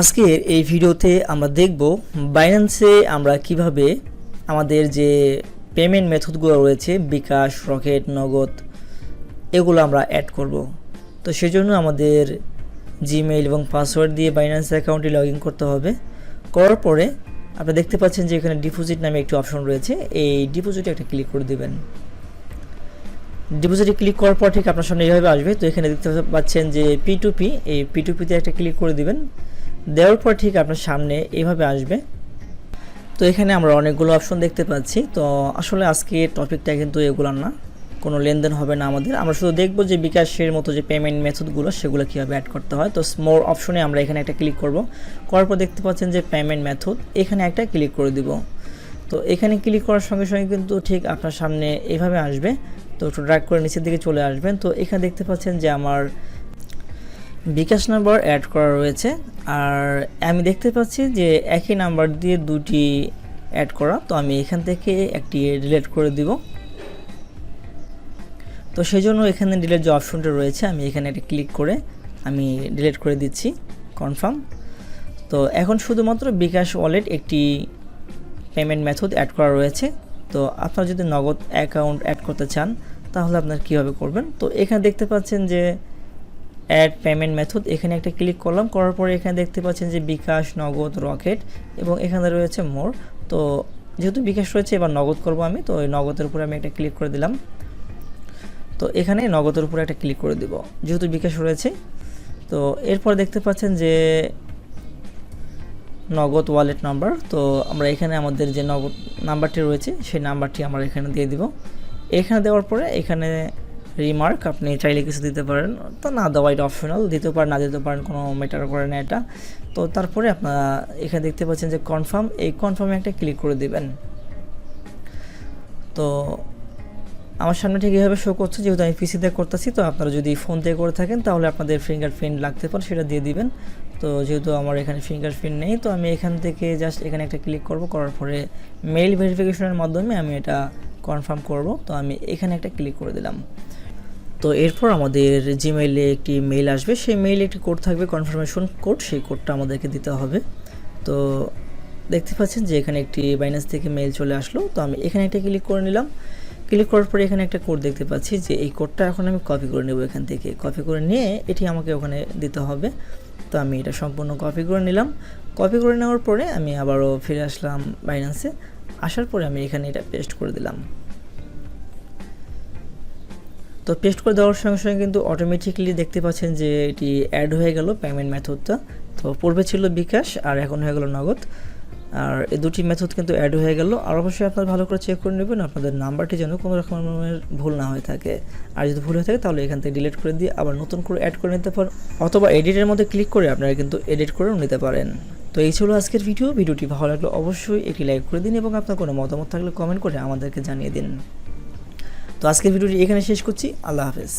আজকের এই ভিডিওতে আমরা দেখব বাইন্যান্সে আমরা কিভাবে আমাদের যে পেমেন্ট মেথডগুলো রয়েছে বিকাশ, রকেট, নগদ এগুলো আমরা অ্যাড করব। তো সেজন্য আমাদের জিমেইল এবং পাসওয়ার্ড দিয়ে বাইন্যান্স অ্যাকাউন্টে লগ ইন করতে হবে। করার পরে আপনি দেখতে পাচ্ছেন যে এখানে ডিপোজিট নামে একটি অপশন রয়েছে, এই ডিপোজিটে একটা ক্লিক করে দেবেন। ডিপোজিটে ক্লিক করার পর ঠিক আপনার সামনে এইভাবে আসবে। তো এখানে দেখতে পাচ্ছেন যে P2P, এই P2P-তে একটা ক্লিক করে দিবেন। দেওয়ার পর ঠিক আপনার সামনে এইভাবে আসবে। তো এখানে আমরা অনেকগুলো অপশন দেখতে পাচ্ছি। তো আসলে আজকে টপিকটা কিন্তু এগুলো না, কোনো লেনদেন হবে না আমাদের। আমরা শুধু দেখব যে বিকাশের মতো যে পেমেন্ট মেথডগুলো সেগুলো কীভাবে অ্যাড করতে হয়। তো মোর অপশনে আমরা এখানে একটা ক্লিক করব। করার পর দেখতে পাচ্ছেন যে পেমেন্ট মেথড, এখানে একটা ক্লিক করে দিব। তো এখানে ক্লিক করার সঙ্গে সঙ্গে কিন্তু ঠিক আপনার সামনে এইভাবে আসবে। তো একটু ড্র্যাগ করে নিচের দিকে চলে আসবেন। তো এখানে দেখতে পাচ্ছেন যে আমার বিকাশ নাম্বার অ্যাড করা রয়েছে, আর আমি দেখতে পাচ্ছি যে একই নাম্বার দিয়ে দুটি অ্যাড করা। তো আমি এখান থেকে একটি ডিলিট করে দিব। তো সেই জন্য এখানে ডিলিট যে অপশনটা রয়েছে আমি এখানে একটা ক্লিক করে আমি ডিলিট করে দিচ্ছি, কনফার্ম। তো এখন শুধুমাত্র বিকাশ ওয়ালেট একটি পেমেন্ট মেথড অ্যাড করা রয়েছে। তো আপনারা যদি নগদ অ্যাকাউন্ট অ্যাড করতে চান তাহলে আপনারা কীভাবে করবেন। তো এখানে দেখতে পাচ্ছেন যে অ্যাড পেমেন্ট মেথড, এখানে একটা ক্লিক করলাম। করার পরে এখানে দেখতে পাচ্ছেন যে বিকাশ, নগদ, রকেট এবং এখানে রয়েছে মোর। তো যেহেতু বিকাশ রয়েছে এবার নগদ করব আমি, তো ওই নগদের উপরে আমি একটা ক্লিক করে দিলাম। তো এখানে নগদের উপরে একটা ক্লিক করে দিব যেহেতু বিকাশ রয়েছে। তো এরপর দেখতে পাচ্ছেন যে নগদ ওয়ালেট নাম্বার। তো আমরা এখানে আমাদের যে নগদ নাম্বারটি রয়েছে সেই নাম্বারটি আমরা এখানে দিয়ে দিব। এখানে দেওয়ার পরে এখানে রিমার্ক আপনি চাইলে কিছু দিতে পারেন, তো না দেওয়া এটা অপশনাল, দিতে পারেন না দিতে পারেন, কোনো ম্যাটার করে না এটা। তো তারপরে আপনারা এখানে দেখতে পাচ্ছেন যে কনফার্ম, এই কনফার্মে একটা ক্লিক করে দিবেন। তো আমার সামনে ঠিক এইভাবে শো করছে, যেহেতু আমি পিসিতে করতেছি। তো আপনারা যদি ফোন থেকে করে থাকেন তাহলে আপনাদের ফিঙ্গারপ্রিন্ট লাগতে পারে, সেটা দিয়ে দিবেন। তো যেহেতু আমার এখানে ফিঙ্গারপ্রিন্ট নেই, তো আমি এখান থেকে জাস্ট এখানে একটা ক্লিক করব। করার পরে মেইল ভেরিফিকেশনের মাধ্যমে আমি এটা কনফার্ম করব। তো আমি এখানে একটা ক্লিক করে দিলাম। তো এরপর আমাদের জিমেইলে একটি মেইল আসবে, সেই মেইলে একটি কোড থাকবে, কনফার্মেশন কোড, সেই কোডটা আমাদেরকে দিতে হবে। তো দেখতে পাচ্ছেন যে এখানে একটি বাইন্যান্স থেকে মেইল চলে আসলো। তো আমি এখানে একটা ক্লিক করে নিলাম। ক্লিক করার পরে এখানে একটা কোড দেখতে পাচ্ছি, যে এই কোডটা এখন আমি কপি করে নেব। এখান থেকে কপি করে নিয়ে এটি আমাকে ওখানে দিতে হবে। তো আমি এটা সম্পূর্ণ কপি করে নিলাম। কপি করে নেওয়ার পরে আমি আবারও ফিরে আসলাম বাইন্যান্সে। আসার পরে আমি এখানে এটা পেস্ট করে দিলাম। তো পেস্ট করে দেওয়ার সঙ্গে সঙ্গে কিন্তু অটোমেটিকলি দেখতে পাচ্ছেন যে এটি অ্যাড হয়ে গেল পেমেন্ট মেথডটা। তো পূর্বে ছিল বিকাশ আর এখন হয়ে গেল নগদ, আর এই দুটি মেথড কিন্তু অ্যাড হয়ে গেল। আর অবশ্যই আপনারা ভালো করে চেক করে নেবেন আপনাদের নাম্বারটি যেন কোনো রকমের ভুল না হয়ে থাকে। আর যদি ভুল হয়ে থাকে তাহলে এখান থেকে ডিলিট করে দিয়ে আবার নতুন করে অ্যাড করে নিতে পারেন, অথবা এডিটের মধ্যে ক্লিক করে আপনারা কিন্তু এডিট করেও নিতে পারেন। তো এই ছিল আজকের ভিডিওটি ভালো লাগলে অবশ্যই একটি লাইক করে দিন এবং আপনার কোনো মতামত থাকলে কমেন্ট করে আমাদেরকে জানিয়ে দিন। তো আজকের ভিডিওটি এখানে শেষ করছি। আল্লাহ হাফেজ।